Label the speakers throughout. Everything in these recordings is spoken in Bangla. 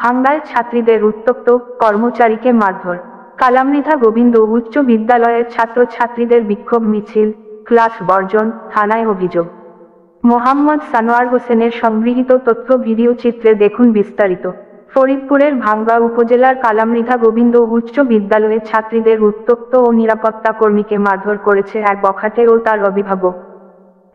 Speaker 1: ভাঙ্গায় ছাত্রীদের উত্তপ্ত, কর্মচারীকে মারধর। কালামৃধা গোবিন্দ উচ্চ বিদ্যালয়ের ছাত্রছাত্রীদের বিক্ষোভ মিছিল, ক্লাস বর্জন, থানায় অভিযোগ। মোহাম্মদ সানোয়ার হোসেনের সংগৃহীত তথ্য ভিডিও চিত্রে দেখুন বিস্তারিত। ফরিদপুরের ভাঙ্গা উপজেলার কালামৃধা গোবিন্দ উচ্চ বিদ্যালয়ের ছাত্রীদের উত্তপ্ত ও নিরাপত্তা কর্মীকে মারধর করেছে এক বখাটে ও তার অভিভাবক।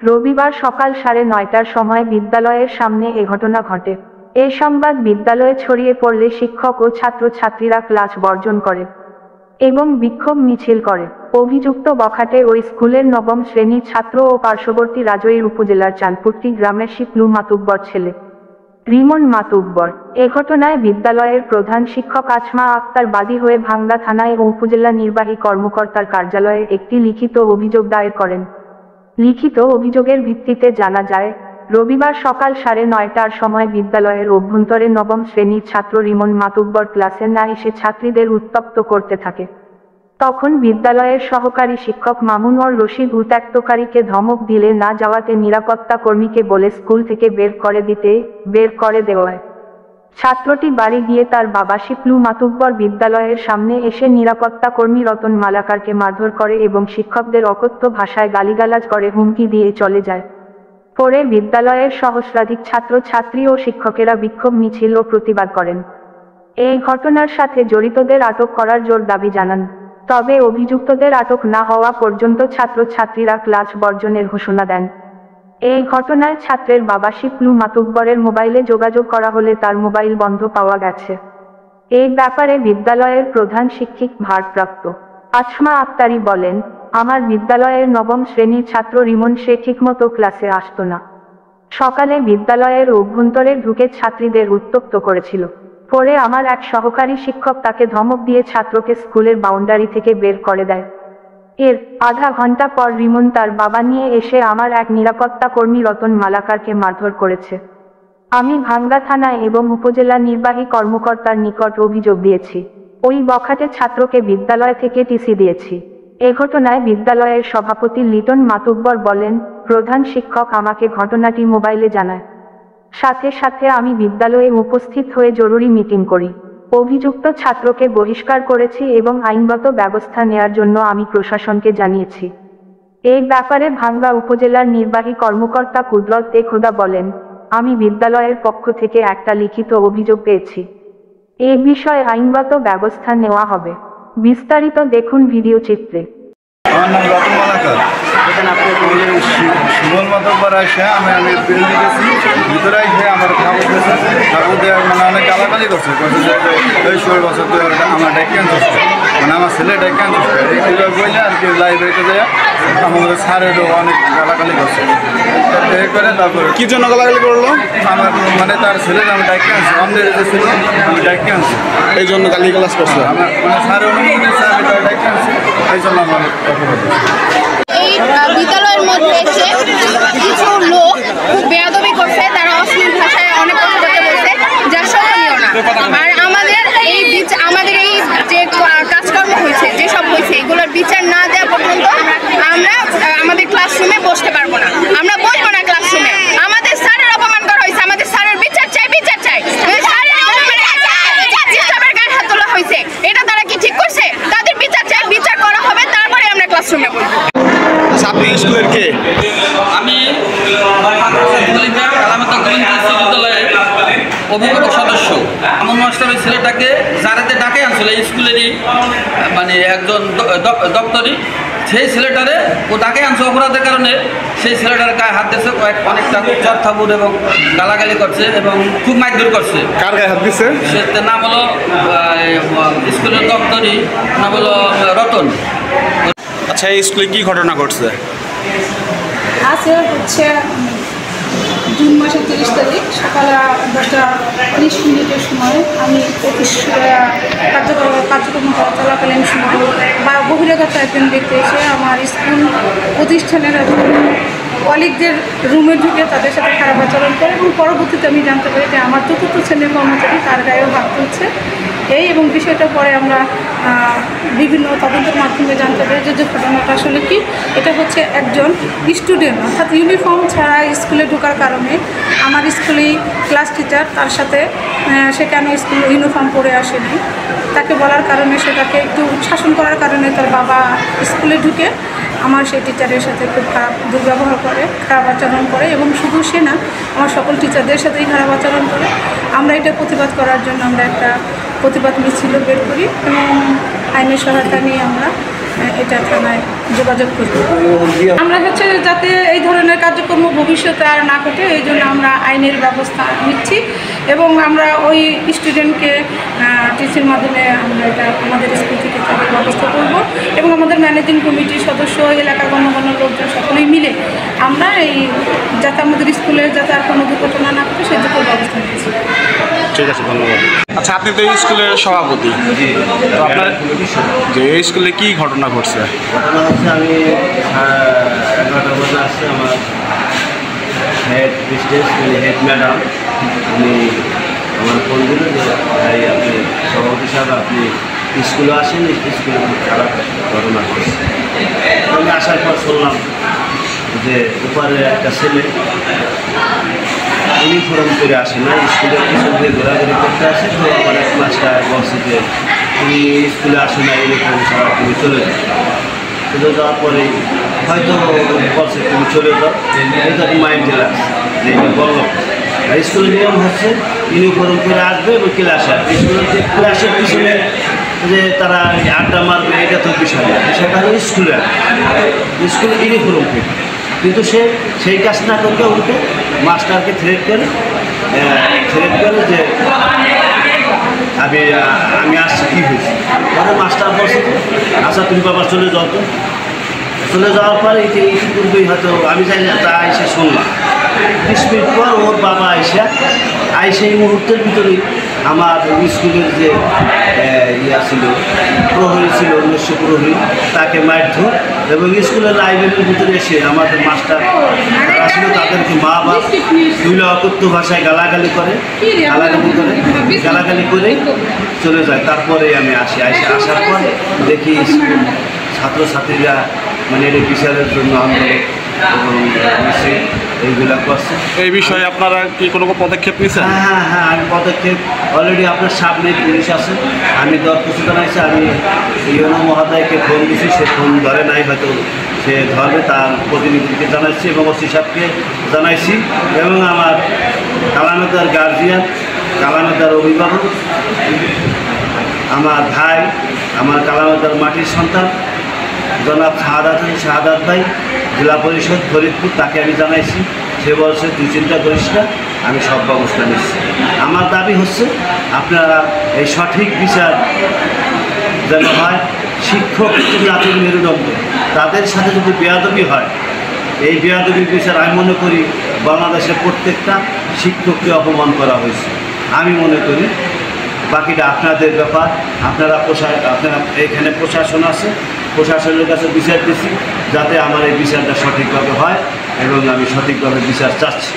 Speaker 1: রবিবার সকাল 9:30টার সময় বিদ্যালয়ের সামনে এ ঘটনা ঘটে। এই সংবাদ বিদ্যালয়ে ছড়িয়ে পড়লে শিক্ষক ও ছাত্রছাত্রীরা ক্লাস বর্জন করে এবং বিক্ষোভ মিছিল করে। অভিযুক্ত বখাটে ওই স্কুলের নবম শ্রেণীর ছাত্র ও পার্শ্ববর্তী রাজৈর উপজেলার চাঁদপুরটি গ্রামের শিপলু মাতুব্বর ছেলে রিমন মাতুব্বর। এ ঘটনায় বিদ্যালয়ের প্রধান শিক্ষক আছমা আক্তার বাদী হয়ে ভাঙ্গা থানায় ও উপজেলা নির্বাহী কর্মকর্তার কার্যালয়ে একটি লিখিত অভিযোগ দায়ের করেন। লিখিত অভিযোগের ভিত্তিতে জানা যায়, রবিবার সকাল 9:30টার সময় বিদ্যালয়ের অভ্যন্তরে নবম শ্রেণীর ছাত্র রিমন মাতুব্বর ক্লাসে না এসে ছাত্রীদের উত্তপ্ত করতে থাকে। তখন বিদ্যালয়ের সহকারী শিক্ষক মামুনুর রশিদ উত্ত্যক্তকারীকে ধমক দিলে না যাওয়াতে নিরাপত্তা কর্মীকে বলে স্কুল থেকে বের করে দেওয়ায় ছাত্রটি বাড়ি গিয়ে তার বাবা শিপলু মাতুব্বর বিদ্যালয়ের সামনে এসে নিরাপত্তা কর্মী রতন মালাকারকে মারধর করে এবং শিক্ষকদের অকথ্য ভাষায় গালিগালাজ করে হুমকি দিয়ে চলে যায়। পরে বিদ্যালয়ের সহস্রাধিক ছাত্রছাত্রী ও শিক্ষকেরা বিক্ষোভ মিছিল ও প্রতিবাদ করেন। এই ঘটনার সাথে জড়িতদের আটক করার জোর দাবি জানান। তবে অভিযুক্তদের আটক না হওয়া পর্যন্ত ছাত্রছাত্রীরা ক্লাস বর্জনের ঘোষণা দেন। এই ঘটনায় ছাত্রের বাবা শিপলু মাতুব্বরের মোবাইলে যোগাযোগ করা হলে তার মোবাইল বন্ধ পাওয়া গেছে। এই ব্যাপারে বিদ্যালয়ের প্রধান শিক্ষিক ভারপ্রাপ্ত আছমা আক্তারি বলেন, আমার বিদ্যালয়ের নবম শ্রেণীর ছাত্র রিমন সে ঠিকমতো ক্লাসে আসতো না। সকালে বিদ্যালয়ের অভ্যন্তরে ঢুকে ছাত্রীদের উত্তপ্ত করেছিল। পরে আমার এক সহকারী শিক্ষক তাকে ধমক দিয়ে ছাত্রকে স্কুলের বাউন্ডারি থেকে বের করে দেয়। এর আধা ঘন্টা পর রিমন তার বাবা নিয়ে এসে আমার এক নিরাপত্তা কর্মী রতন মালাকারকে মারধর করেছে। আমি ভাঙ্গা থানায় এবং উপজেলা নির্বাহী কর্মকর্তার নিকট অভিযোগ দিয়েছি। ওই বখাটে ছাত্রকে বিদ্যালয় থেকে টিসি দিয়েছি। এ ঘটনায় বিদ্যালয়ের সভাপতি লিটন মাতুব্বর বলেন, প্রধান শিক্ষক আমাকে ঘটনাটি মোবাইলে জানায়। সাথে সাথে আমি বিদ্যালয়ে উপস্থিত হয়ে জরুরি মিটিং করি। অভিযুক্ত ছাত্রকে বহিষ্কার করেছি এবং আইনগত ব্যবস্থা নেয়ার জন্য আমি প্রশাসনকে জানিয়েছি। এই ব্যাপারে ভাঙ্গা উপজেলার নির্বাহী কর্মকর্তা কুদরত এ খোদা বলেন, আমি বিদ্যালয়ের পক্ষ থেকে একটা লিখিত অভিযোগ পেয়েছি। এ বিষয়ে আইনগত ব্যবস্থা নেওয়া হবে। বিস্তারিত দেখুন ভিডিও চিত্রে।
Speaker 2: আমার নাম রতন মালাকার। সুমন মাতব্বর আসে আমি বিরোধী গেছি, ভিতরে এসে আমার খাবো দিয়েছে, খাবো দেওয়ার মানে অনেক গালাগালি করছে যে এই 16 বছর তুই আমার ডেকেন করছে, মানে আমার ছেলে ডেকেন করছে এইভাবে বললে আর কি লাইব্রেরিতে যায় আমাদের স্যারেরও অনেক গালাগালি করছে। এই করে তারপরে
Speaker 3: কি জন্য গালাগালি করলো?
Speaker 2: আমার মানে তার ছেলের আমি ডাইকে আনছি, আমাদের যে ছিল আমি ডাইকে আনছি,
Speaker 3: এই জন্য গালিগালাজ করছে।
Speaker 2: আমার মানে স্যার অনুমতি দিয়েছে, আমি তার ডাইকে আনছি, এই জন্য আমার কথা বলছি।
Speaker 4: এই বিদ্যালয়ের মধ্যে এসে কিছু লোক খুব বেয়াদবি করছে, তারা অশ্লীল ভাষায় অনেক কথা বলতে বলছে, যা শোভনীয় না। আর আমাদের এই যে কাজকর্ম হয়েছে, যেসব হয়েছে, এগুলোর বিচার না দেওয়া পর্যন্ত আমরা আমাদের ক্লাসরুমে বসতে পারবো না। আমরা বসবো না ক্লাসরুমে। আমাদের স্যারের অপমান করা হয়েছে, আমাদের স্যারের বিচার চাই। স্যারের গায়ে হাত তোলা হয়েছে, এটা তারা কি ঠিক করছে? তাদের বিচার চাই, বিচার করা হবে, তারপরে আমরা ক্লাসরুমে বসবো।
Speaker 3: আপনি স্কুলের কে?
Speaker 5: আমি বিদ্যালয়ের অভিভাবক সদস্য। আমন মাস্টার ওই ছেলেটাকে যারাতে ডাকে আনছিল এই স্কুলেরই মানে একজন দপ্তরি, সেই ছেলেটারে ও ডাকে আনছে অপরাধের কারণে। সেই ছেলেটার গায়ে হাত দিয়েছে, অনেকটা চর থাপুর এবং গালাগালি করছে এবং খুব মারধর করছে।
Speaker 3: কার গায়ে হাত দিচ্ছে?
Speaker 5: সে নাম হলো স্কুলের দপ্তরি, নাম হলো রতন।
Speaker 3: আচ্ছা, এই স্কুলে কি ঘটনা ঘটছে?
Speaker 6: আছে হচ্ছে জুন মাসের 30 তারিখ সকালে 10:30 সময় আমি অফিস কার্যক্রম চলাকালীন সময় বা বহিরাগত একজন ব্যক্তি এসে আমার স্কুল প্রতিষ্ঠানের কলিগদের রুমে ঢুকে তাদের সাথে খারাপ আচরণ করে এবং পরবর্তীতে আমি জানতে পারি যে আমার চতুর্থ শ্রেণীর কর্মচারী তার গায়েও হাত তুলছে। এবং বিষয়টা পরে আমরা বিভিন্ন তদন্তের মাধ্যমে জানতে পারি যে ঘটনাটা আসলে কি। এটা হচ্ছে একজন স্টুডেন্ট, অর্থাৎ ইউনিফর্ম ছাড়া স্কুলে ঢুকে ঢোকার কারণে আমার স্কুলেই ক্লাস টিচার তার সাথে সে কেন স্কুল ইউনিফর্ম পরে আসেনি, তাকে বলার কারণে সে তাকে একটু শাসন করার কারণে তার বাবা স্কুলে ঢুকে আমার সেই টিচারের সাথে খুব খারাপ দুর্ব্যবহার করে, খারাপ আচরণ করে এবং শুধু সে না আমার সকল টিচারদের সাথেই খারাপ আচরণ করে। আমরা এটা প্রতিবাদ করার জন্য আমরা একটা প্রতিবাদ মিছিল বের করি এবং আইনের সহায়তা নিয়ে আমরা এটা থানায় যোগাযোগ করি। আমরা হচ্ছে যাতে এই ধরনের কার্যক্রম ভবিষ্যতে আর না ঘটে এই জন্য আমরা আইনের ব্যবস্থা নিচ্ছি এবং আমরা ওই স্টুডেন্টকে টিচির মাধ্যমে আমরা এটা আমাদের স্কুল থেকে তাদের ব্যবস্থা করব এবং আমাদের ম্যানেজিং কমিটির সদস্য, এলাকার গণ্যমান্য লোকজন সকলেই মিলে আমরা এই যাতে আমাদের স্কুলে যাতে আর কোনো দুর্ঘটনা না ঘটে সেই দিকের ব্যবস্থা নিচ্ছি।
Speaker 3: ঠিক আছে, ধন্যবাদ। আচ্ছা, আপনি তো এই স্কুলের সভাপতি, তো আপনার যে এই স্কুলে কি ঘটনা ঘটছে?
Speaker 7: ঘটনা হচ্ছে আমি 11টা বাজে আসছে আমার হেড মিস্ট্রেস মানে হেড ম্যাডাম, উনি আমার ফোন দিল যে ভাই আপনি সভাপতি সাহেব আপনি স্কুলে আসেন, স্কুলে খুব খারাপ ঘটনা ঘটছে। আমি আসার পর শুনলাম যে উপরে একটা ছেলে ইউনিফর্ম করে আসে না, স্কুলের পিছন দিয়ে ঘোরাঘুরি করতে আসে। তো আমার এক মাস্টার বলছে যে তুমি স্কুলে আসো না, ইউনিফর্ম ছাড়া তুমি চলে যাও। চলে যাওয়ার পরে হয়তো বলছে তুমি চলে যাও, এটা মাইন্ডে লাগছে যে বললো। আর স্কুলের নিয়ম হচ্ছে ইউনিফর্ম করে আসবে এবং ক্লাসে আসবে। স্কুলের যে ক্লাসের পিছনে যে তারা আড্ডা মারবে এটা তো বিষয় না, বিষয়টা হলো স্কুলে ইউনিফর্ম করে। কিন্তু সে সেই কাজ না করতে উল্টে মাস্টারকে থ্রেট করে যে আমি আসছি কী হয়েছে। পরে মাস্টার বলছে আচ্ছা তুমি বাবা চলে যাও। তো চলে যাওয়ার পরে ইতিপূর্বেই হয়তো আমি জানি না তা এসে শুনলাম 20 মিনিট পর ওর বাবা আইসা এই মুহূর্তের ভিতরেই আমার স্কুলের যে ছিল প্রহরী ছিল, অন্যস্য প্রহরী, তাকে মারধর এবং স্কুলের লাইব্রেরির ভিতরে এসে আমাদের মাস্টার যারা ছিল তাদেরকে মা বাপ দুইলা অকথ্য ভাষায় গালাগালি করে চলে যায়। তারপরে আমি আসার পর দেখি ছাত্রছাত্রীরা মানে এর বিচারের জন্য আন্দোলন এবং এইগুলা করছে।
Speaker 3: এই বিষয়ে আপনারা কি কোনো পদক্ষেপ নিয়েছেন?
Speaker 7: হ্যাঁ, আমি পদক্ষেপ অলরেডি আপনার সামনে পুলিশ আছে, আমি দরখাস্ত জানাইছি। আমি ইউনো মহোদয়কে ফোন দিয়েছি, সে ফোন ধরে নাই, হয়তো সে ধরবে, তার প্রতিনিধিকে জানাইছি এবং ওসি সাহেবকে জানাইছি এবং আমার কালামেদার গার্জিয়ান, কালামেদার অভিভাবক, আমার ভাই, আমার কালামেদার মাটির সন্তান জনাব শাহাদাত ভাই, জেলা পরিষদ ফরিদপুর, তাকে আমি জানাইছি। সে বলছে তুই চিন্তা করিস না, আমি সব ব্যবস্থা নিচ্ছি। আমার দাবি হচ্ছে আপনারা এই সঠিক বিচার যেন হয়। শিক্ষক জাতির মেরুদণ্ড, তাদের সাথে যদি বেয়াদবি হয়, এই বেয়াদবির বিচার আমি মনে করি বাংলাদেশের প্রত্যেকটা শিক্ষককে অপমান করা হয়েছে। আমি মনে করি বাকিটা আপনাদের ব্যাপার। আপনারা এখানে প্রশাসন আছে, প্রশাসনের কাছে বিচার দিচ্ছি যাতে আমার এই বিচারটা সঠিকভাবে হয় এবং আমি সঠিকভাবে বিচার চাচ্ছি।